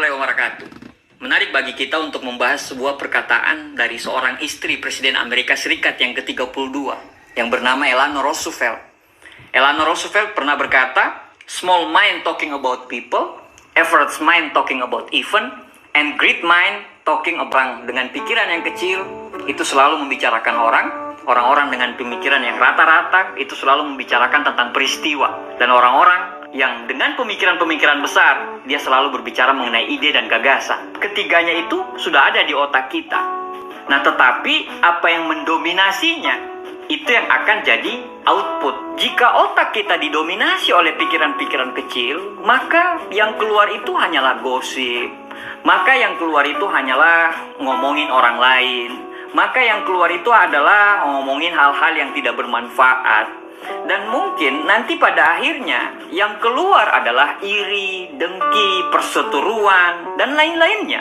warahmatullahi wabarakatuh. Menarik bagi kita untuk membahas sebuah perkataan dari seorang istri Presiden Amerika Serikat yang ke-32 yang bernama Eleanor Roosevelt. Eleanor Roosevelt pernah berkata, "Small mind talking about people, average mind talking about event, and great mind talking about." Dengan pikiran yang kecil itu selalu membicarakan orang-orang dengan pemikiran yang rata-rata itu selalu membicarakan tentang peristiwa, dan orang-orang yang dengan pemikiran-pemikiran besar, dia selalu berbicara mengenai ide dan gagasan. Ketiganya itu sudah ada di otak kita. Nah, tetapi apa yang mendominasinya, itu yang akan jadi output. Jika otak kita didominasi oleh pikiran-pikiran kecil, maka yang keluar itu hanyalah gosip. Maka yang keluar itu hanyalah ngomongin orang lain. Maka yang keluar itu adalah ngomongin hal-hal yang tidak bermanfaat. Dan mungkin nanti pada akhirnya yang keluar adalah iri, dengki, perseteruan, dan lain-lainnya.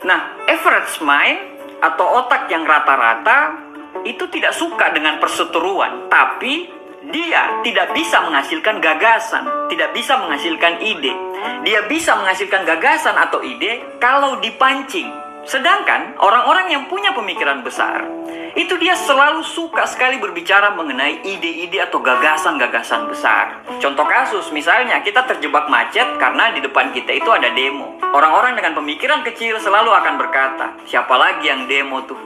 Nah, average mind atau otak yang rata-rata itu tidak suka dengan perseteruan, tapi dia tidak bisa menghasilkan gagasan, tidak bisa menghasilkan ide. Dia bisa menghasilkan gagasan atau ide kalau dipancing. Sedangkan orang-orang yang punya pemikiran besar, itu dia selalu suka sekali berbicara mengenai ide-ide atau gagasan-gagasan besar. Contoh kasus, misalnya kita terjebak macet karena di depan kita itu ada demo. Orang-orang dengan pemikiran kecil selalu akan berkata, siapa lagi yang demo tuh?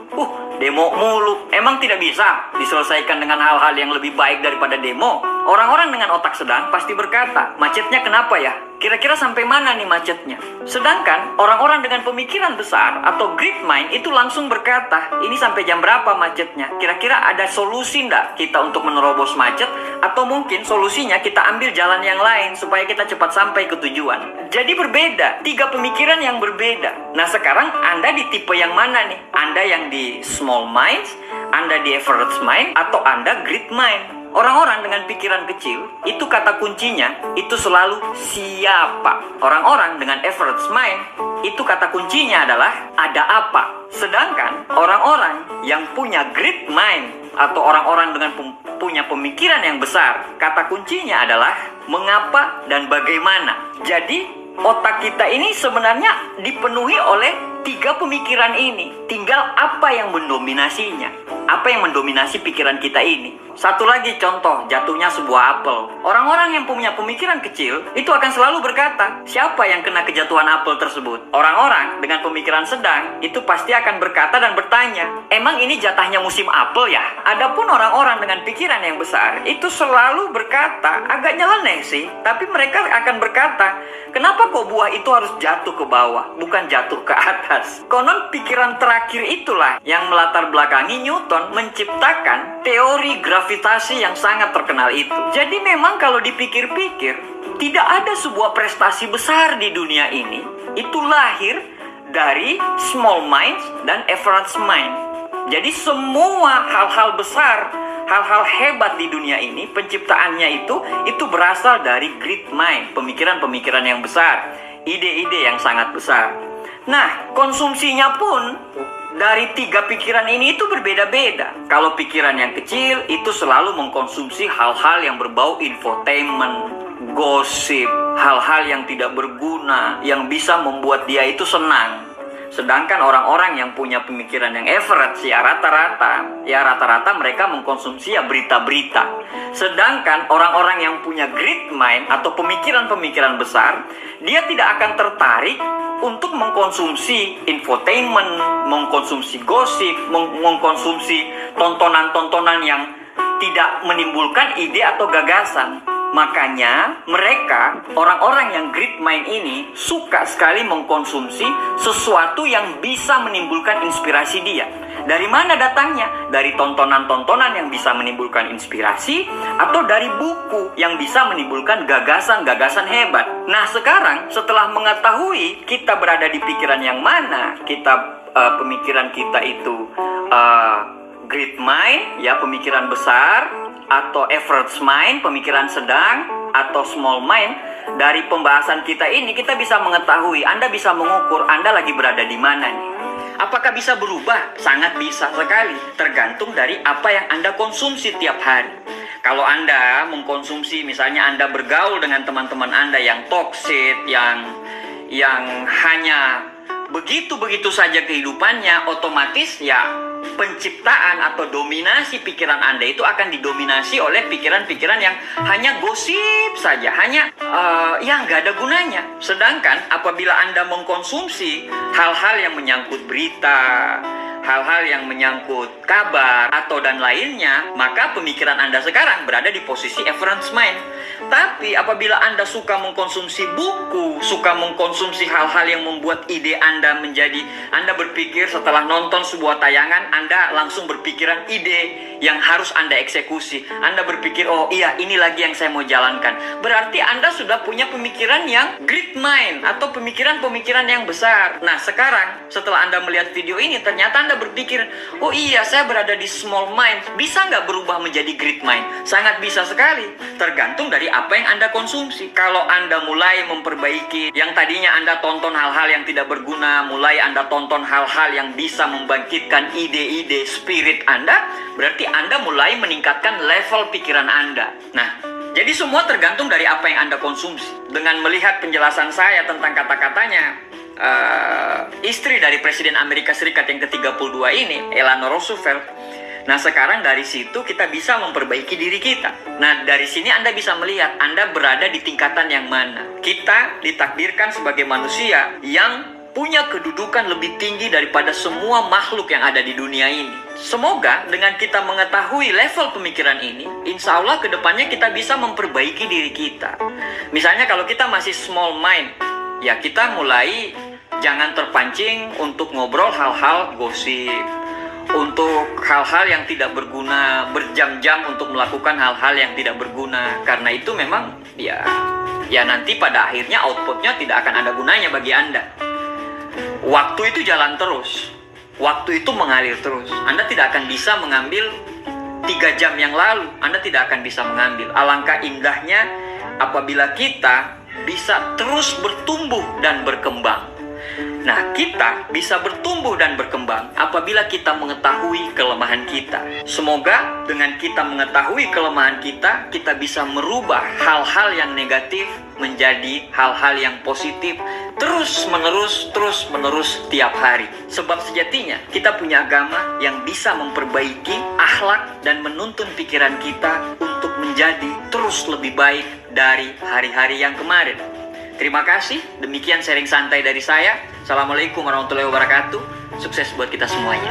Demo mulu. Emang tidak bisa diselesaikan dengan hal-hal yang lebih baik daripada demo? Orang-orang dengan otak sedang pasti berkata, macetnya kenapa ya? Kira-kira sampai mana nih macetnya? Sedangkan orang-orang dengan pemikiran besar atau great mind itu langsung berkata, ini sampai jam berapa macetnya? Kira-kira ada solusi enggak kita untuk menerobos macet? Atau mungkin solusinya kita ambil jalan yang lain supaya kita cepat sampai ke tujuan. Jadi berbeda, tiga pemikiran yang berbeda. Nah, sekarang Anda di tipe yang mana nih? Anda yang di small mind, Anda di average mind, atau Anda great mind? Orang-orang dengan pikiran kecil, itu kata kuncinya, itu selalu siapa. Orang-orang dengan average mind, itu kata kuncinya adalah ada apa. Sedangkan orang-orang yang punya great mind, atau orang-orang dengan punya pemikiran yang besar, kata kuncinya adalah mengapa dan bagaimana. Jadi, otak kita ini sebenarnya dipenuhi oleh tiga pemikiran ini. Tinggal apa yang mendominasinya. Apa yang mendominasi pikiran kita ini. Satu lagi contoh, jatuhnya sebuah apel. Orang-orang yang punya pemikiran kecil itu akan selalu berkata, siapa yang kena kejatuhan apel tersebut? Orang-orang dengan pemikiran sedang itu pasti akan berkata dan bertanya, emang ini jatahnya musim apel ya? Adapun orang-orang dengan pikiran yang besar itu selalu berkata, agak nyeleneh sih, tapi mereka akan berkata, kenapa kok buah itu harus jatuh ke bawah, bukan jatuh ke atas? Konon pikiran terakhir itulah yang melatar belakangi Newton menciptakan teori gravitasi yang sangat terkenal itu. Jadi memang kalau dipikir-pikir, tidak ada sebuah prestasi besar di dunia ini itu lahir dari small mind dan average mind. Jadi semua hal-hal besar, hal-hal hebat di dunia ini, penciptaannya itu berasal dari great mind, pemikiran-pemikiran yang besar, ide-ide yang sangat besar. Nah, konsumsinya pun dari tiga pikiran ini itu berbeda-beda. Kalau pikiran yang kecil itu selalu mengkonsumsi hal-hal yang berbau infotainment, gosip, hal-hal yang tidak berguna, yang bisa membuat dia itu senang. Sedangkan orang-orang yang punya pemikiran yang average, ya rata-rata mereka mengkonsumsi ya berita-berita. Sedangkan orang-orang yang punya great mind atau pemikiran-pemikiran besar, dia tidak akan tertarik untuk mengkonsumsi infotainment, mengkonsumsi gosip, mengkonsumsi tontonan-tontonan yang tidak menimbulkan ide atau gagasan. Makanya mereka, orang-orang yang great mind ini, suka sekali mengkonsumsi sesuatu yang bisa menimbulkan inspirasi dia. Dari mana datangnya? Dari tontonan-tontonan yang bisa menimbulkan inspirasi, atau dari buku yang bisa menimbulkan gagasan-gagasan hebat. Nah, sekarang setelah mengetahui kita berada di pikiran yang mana, pemikiran kita itu great mind, ya pemikiran besar, atau average mind, pemikiran sedang, atau small mind. Dari pembahasan kita ini kita bisa mengetahui, Anda bisa mengukur Anda lagi berada di mana nih. Apakah bisa berubah? Sangat bisa sekali, tergantung dari apa yang Anda konsumsi tiap hari. Kalau Anda mengkonsumsi, misalnya Anda bergaul dengan teman-teman Anda yang toksik, yang hanya begitu-begitu saja kehidupannya, otomatis ya penciptaan atau dominasi pikiran Anda itu akan didominasi oleh pikiran-pikiran yang hanya gosip saja, hanya yang nggak ada gunanya. Sedangkan apabila Anda mengkonsumsi hal-hal yang menyangkut berita, hal-hal yang menyangkut kabar atau dan lainnya, maka pemikiran Anda sekarang berada di posisi average mind. Tapi apabila Anda suka mengkonsumsi buku, suka mengkonsumsi hal-hal yang membuat ide Anda menjadi, Anda berpikir setelah nonton sebuah tayangan, Anda langsung berpikiran ide yang harus Anda eksekusi. Anda berpikir, oh iya, ini lagi yang saya mau jalankan. Berarti Anda sudah punya pemikiran yang great mind atau pemikiran-pemikiran yang besar. Nah, sekarang setelah Anda melihat video ini, ternyata Anda berpikir, oh iya, saya berada di small mind. Bisa nggak berubah menjadi great mind? Sangat bisa sekali. Tergantung dari apa yang Anda konsumsi. Kalau Anda mulai memperbaiki yang tadinya Anda tonton hal-hal yang tidak berguna, mulai Anda tonton hal-hal yang bisa membangkitkan ide-ide spirit Anda, berarti Anda mulai meningkatkan level pikiran Anda. Nah, jadi semua tergantung dari apa yang Anda konsumsi. Dengan melihat penjelasan saya tentang kata-katanya istri dari Presiden Amerika Serikat yang ke-32 ini, Eleanor Roosevelt. Nah, sekarang dari situ kita bisa memperbaiki diri kita. Nah, dari sini Anda bisa melihat Anda berada di tingkatan yang mana. Kita ditakdirkan sebagai manusia yang punya kedudukan lebih tinggi daripada semua makhluk yang ada di dunia ini. Semoga dengan kita mengetahui level pemikiran ini, insya Allah kedepannya kita bisa memperbaiki diri kita. Misalnya kalau kita masih small mind, ya kita mulai jangan terpancing untuk ngobrol hal-hal gosip, untuk hal-hal yang tidak berguna, berjam-jam untuk melakukan hal-hal yang tidak berguna. Karena itu memang ya nanti pada akhirnya outputnya tidak akan ada gunanya bagi Anda. Waktu itu jalan terus, waktu itu mengalir terus. Anda tidak akan bisa mengambil 3 jam yang lalu, Anda tidak akan bisa mengambil. Alangkah indahnya apabila kita bisa terus bertumbuh dan berkembang. Nah, kita bisa bertumbuh dan berkembang apabila kita mengetahui kelemahan kita. Semoga dengan kita mengetahui kelemahan kita, kita bisa merubah hal-hal yang negatif menjadi hal-hal yang positif terus menerus tiap hari. Sebab sejatinya kita punya agama yang bisa memperbaiki akhlak dan menuntun pikiran kita untuk menjadi terus lebih baik dari hari-hari yang kemarin. Terima kasih, demikian sharing santai dari saya. Assalamualaikum warahmatullahi wabarakatuh. Sukses buat kita semuanya.